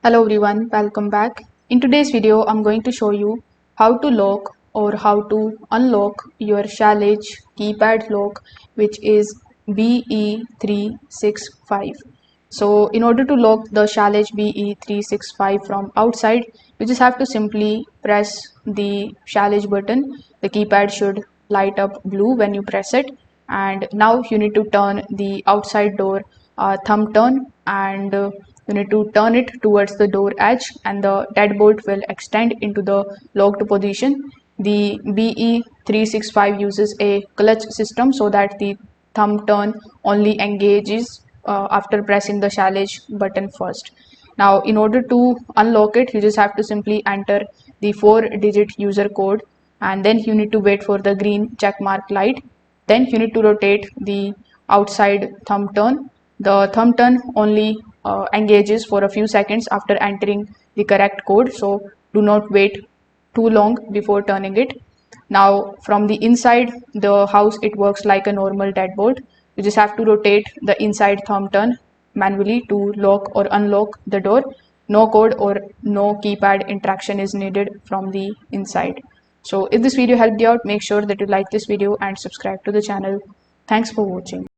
Hello everyone, welcome back. In today's video, I'm going to show you how to lock or how to unlock your Schlage keypad lock, which is BE365. So in order to lock the Schlage BE365 from outside, you just have to simply press the Schlage button. The keypad should light up blue when you press it. And now you need to turn the outside door thumb turn, and you need to turn it towards the door edge, and the deadbolt will extend into the locked position. The BE365 uses a clutch system so that the thumb turn only engages after pressing the Schlage button first. Now, in order to unlock it, you just have to simply enter the 4-digit user code, and then you need to wait for the green check mark light. Then you need to rotate the outside thumb turn. The thumb turn only engages for a few seconds after entering the correct code, so do not wait too long before turning it. Now from the inside the house, it works like a normal deadbolt. You just have to rotate the inside thumb turn manually to lock or unlock the door. No code or no keypad interaction is needed from the inside. So if this video helped you out, make sure that you like this video and subscribe to the channel. Thanks for watching.